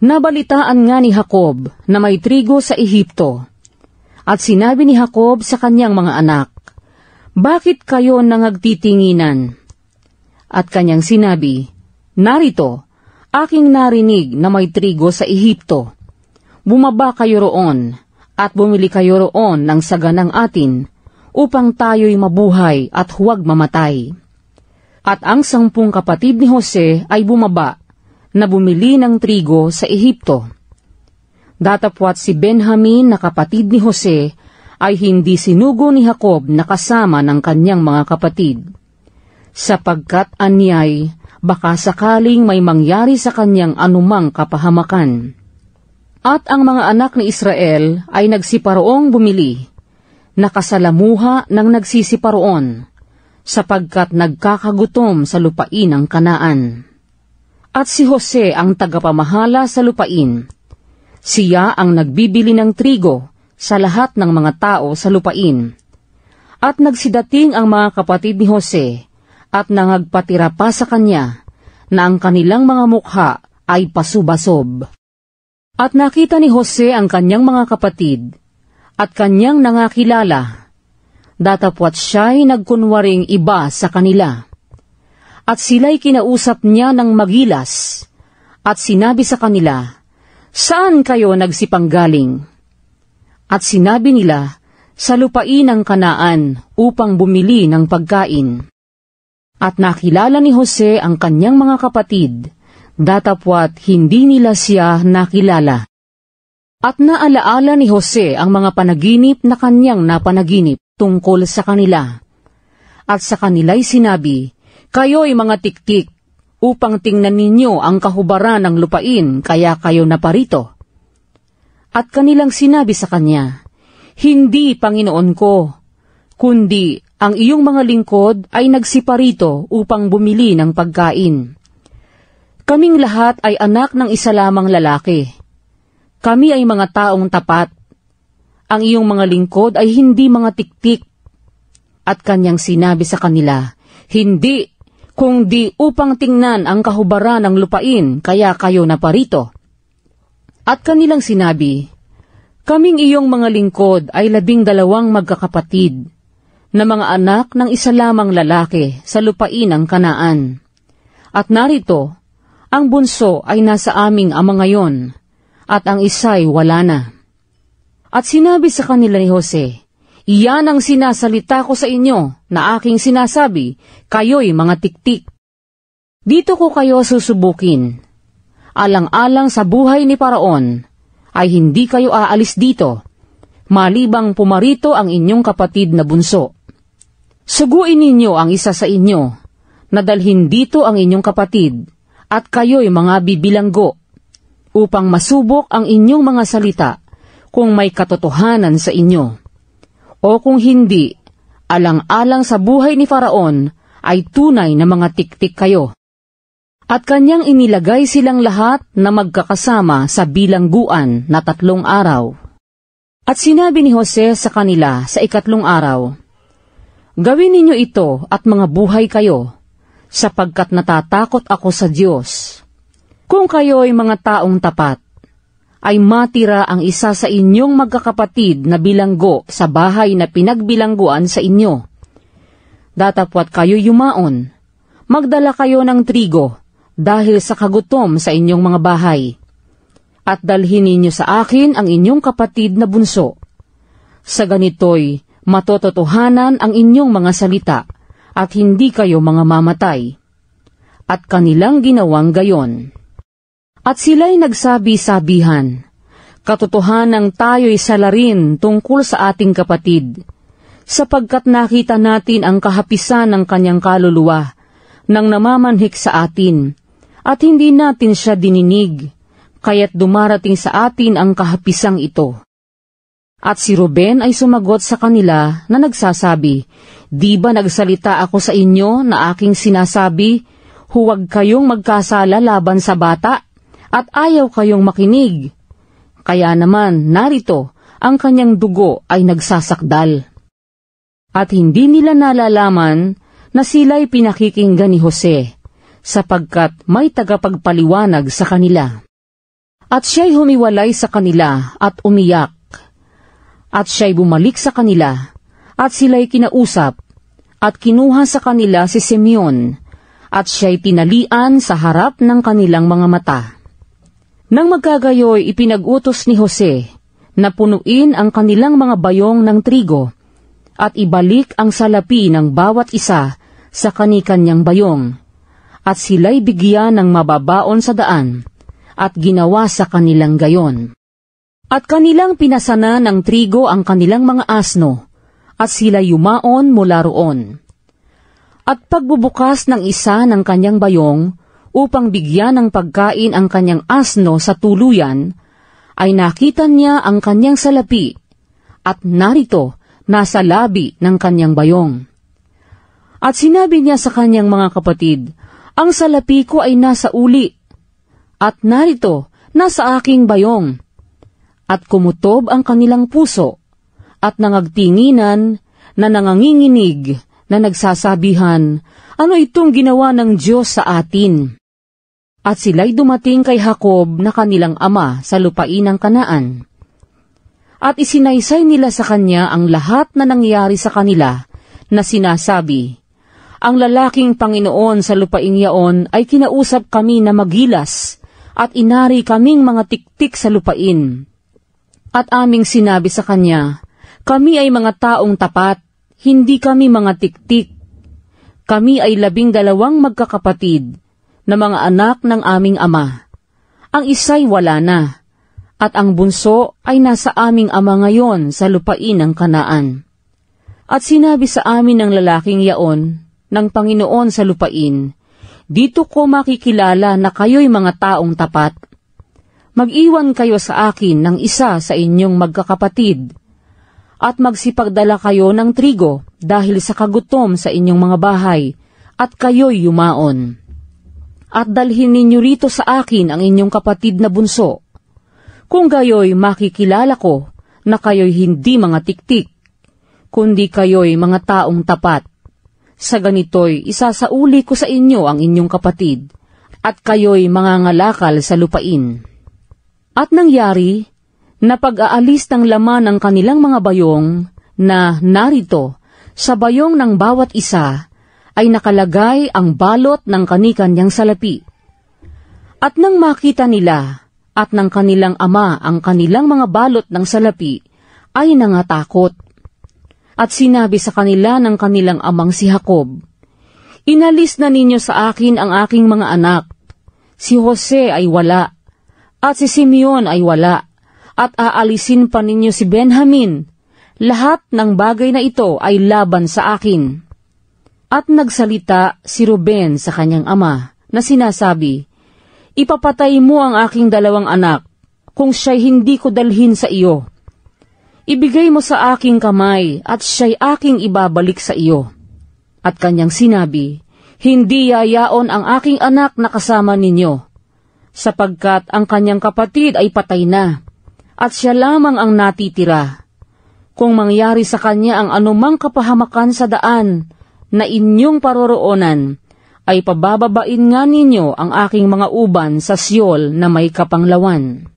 Nabalitaan nga ni Jacob na may trigo sa Ehipto, at sinabi ni Jacob sa kanyang mga anak, "Bakit kayo nangagtitinginan?" At kanyang sinabi, "Narito, aking narinig na may trigo sa Ehipto. Bumaba kayo roon, at bumili kayo roon ng saganang atin, upang tayo'y mabuhay at huwag mamatay." At ang 10 kapatid ni Jose ay bumaba, na bumili ng trigo sa Ehipto. Datapwat si Benjamin na kapatid ni Jose ay hindi sinugo ni Jacob na kasama ng kanyang mga kapatid, sapagkat anyay baka sakaling may mangyari sa kanyang anumang kapahamakan. At ang mga anak ni Israel ay nagsiparoong bumili, nakasalamuha ng nagsisiparoon, sapagkat nagkakagutom sa lupain ng Kanaan. At si Jose ang tagapamahala sa lupain. Siya ang nagbibili ng trigo sa lahat ng mga tao sa lupain. At nagsidating ang mga kapatid ni Jose at nangagpatira pa sa kanya na ang kanilang mga mukha ay pasubasob. At nakita ni Jose ang kanyang mga kapatid at kanyang nangakilala. Datapwat siya'y nagkunwaring iba sa kanila. At sila'y kinausap niya ng magilas, at sinabi sa kanila, "Saan kayo nagsipanggaling?" At sinabi nila, "Sa lupain ng Kanaan upang bumili ng pagkain." At nakilala ni Jose ang kanyang mga kapatid, datapwat hindi nila siya nakilala. At naalaala ni Jose ang mga panaginip na kanyang napanaginip tungkol sa kanila. At sa kanila'y sinabi, "Kayo'y mga tiktik, upang tingnan ninyo ang kahubaran ng lupain, kaya kayo naparito." At kanilang sinabi sa kanya, "Hindi, Panginoon ko, kundi ang iyong mga lingkod ay nagsiparito upang bumili ng pagkain. Kaming lahat ay anak ng isa lamang lalaki. Kami ay mga taong tapat. Ang iyong mga lingkod ay hindi mga tiktik." At kanyang sinabi sa kanila, "Hindi, kundi upang tingnan ang kahubaran ng lupain, kaya kayo naparito." At kanilang sinabi, "Kaming iyong mga lingkod ay 12 magkakapatid, na mga anak ng isa lamang lalaki sa lupain ng Kanaan. At narito, ang bunso ay nasa aming ama ngayon, at ang isa'y wala na." At sinabi sa kanila ni Jose, "Iyan ang sinasalita ko sa inyo na aking sinasabi, kayo'y mga tiktik. Dito ko kayo susubukin. Alang-alang sa buhay ni Paraon, ay hindi kayo aalis dito, malibang pumarito ang inyong kapatid na bunso. Suguin ninyo ang isa sa inyo, na dalhin dito ang inyong kapatid, at kayo'y mga bibilanggo, upang masubok ang inyong mga salita kung may katotohanan sa inyo. O kung hindi, alang-alang sa buhay ni Faraon, ay tunay na mga tiktik kayo." At kanyang inilagay silang lahat na magkakasama sa bilangguan na 3 araw. At sinabi ni Jose sa kanila sa 2 araw, "Gawin ninyo ito at mga buhay kayo, sapagkat natatakot ako sa Diyos. Kung kayo'y mga taong tapat, ay matira ang isa sa inyong magkakapatid na bilanggo sa bahay na pinagbilangguan sa inyo. Datapwat kayo yumaon, magdala kayo ng trigo dahil sa kagutom sa inyong mga bahay. At dalhin ninyo sa akin ang inyong kapatid na bunso. Sa ganito'y matototohanan ang inyong mga salita at hindi kayo mga mamatay." At kanilang ginawang gayon. At sila'y nagsabi-sabihan, "Katotohanang tayo'y salarin tungkol sa ating kapatid, sapagkat nakita natin ang kahapisan ng kanyang kaluluwa nang namamanhik sa atin, at hindi natin siya dininig, kaya't dumarating sa atin ang kahapisang ito." At si Ruben ay sumagot sa kanila na nagsasabi, "Di ba nagsalita ako sa inyo na aking sinasabi, huwag kayong magkasala laban sa bata? At ayaw kayong makinig. Kaya naman, narito, ang kanyang dugo ay nagsasakdal." At hindi nila nalalaman na sila'y pinakikinggan ni Jose, sapagkat may tagapagpaliwanag sa kanila. At siya'y humiwalay sa kanila at umiyak. At siya'y bumalik sa kanila, at sila'y kinausap, at kinuha sa kanila si Simeon, at siya'y tinalian sa harap ng kanilang mga mata. Nang magkagayoy, ipinag-utos ni Jose na punuin ang kanilang mga bayong ng trigo, at ibalik ang salapi ng bawat isa sa kani-kanyang bayong, at sila'y bigyan ng mababaon sa daan, at ginawa sa kanilang gayon. At kanilang pinasana ng trigo ang kanilang mga asno, at sila yumaon mula roon. At pagbubukas ng isa ng kanyang bayong, upang bigyan ng pagkain ang kanyang asno sa tuluyan, ay nakita niya ang kanyang salapi, at narito, nasa labi ng kanyang bayong. At sinabi niya sa kanyang mga kapatid, ang salapi ko ay nasa uli, at narito, nasa aking bayong. At kumutob ang kanilang puso, at nangagtinginan na nanganginginig na nagsasabihan, ano itong ginawa ng Diyos sa atin? At sila'y dumating kay Jacob na kanilang ama sa lupain ng Kanaan. At isinaysay nila sa kanya ang lahat na nangyari sa kanila na sinasabi, ang lalaking Panginoon sa lupaing yaon ay kinausap kami na magilas at inari kaming mga tiktik sa lupain. At aming sinabi sa kanya, kami ay mga taong tapat, hindi kami mga tiktik. Kami ay 12 magkakapatid na mga anak ng aming ama. Ang isa'y wala na, at ang bunso ay nasa aming ama ngayon sa lupain ng Kanaan. At sinabi sa amin ng lalaking yaon, ng Panginoon sa lupain, dito ko makikilala na kayo'y mga taong tapat. Mag-iwan kayo sa akin ng isa sa inyong magkakapatid, at magsipagdala kayo ng trigo dahil sa kagutom sa inyong mga bahay, at kayo'y yumaon. At dalhin ninyo rito sa akin ang inyong kapatid na bunso. Kung gayo'y makikilala ko na kayo'y hindi mga tiktik, kundi kayo'y mga taong tapat. Sa ganito'y isasauli ko sa inyo ang inyong kapatid, at kayo'y mangangalakal sa lupain. At nangyari, na pag-aalis ng laman ng kanilang mga bayong, na narito, sa bayong ng bawat isa, ay nakalagay ang balot ng kani-kanyang salapi. At nang makita nila, at ng kanilang ama ang kanilang mga balot ng salapi, ay nangatakot. At sinabi sa kanila ng kanilang amang si Jacob, inalis na ninyo sa akin ang aking mga anak. Si Jose ay wala, at si Simeon ay wala, at aalisin pa ninyo si Benjamin. Lahat ng bagay na ito ay laban sa akin. At nagsalita si Ruben sa kanyang ama, na sinasabi, ipapatay mo ang aking 2 anak, kung siya'y hindi ko dalhin sa iyo. Ibigay mo sa aking kamay, at siya'y aking ibabalik sa iyo. At kanyang sinabi, hindi yayaon ang aking anak na kasama ninyo, sapagkat ang kanyang kapatid ay patay na, at siya lamang ang natitira. Kung mangyari sa kanya ang anumang kapahamakan sa daan na inyong paroroonan, ay pabababain nga ninyo ang aking mga uban sa siyol na may kapanglawan.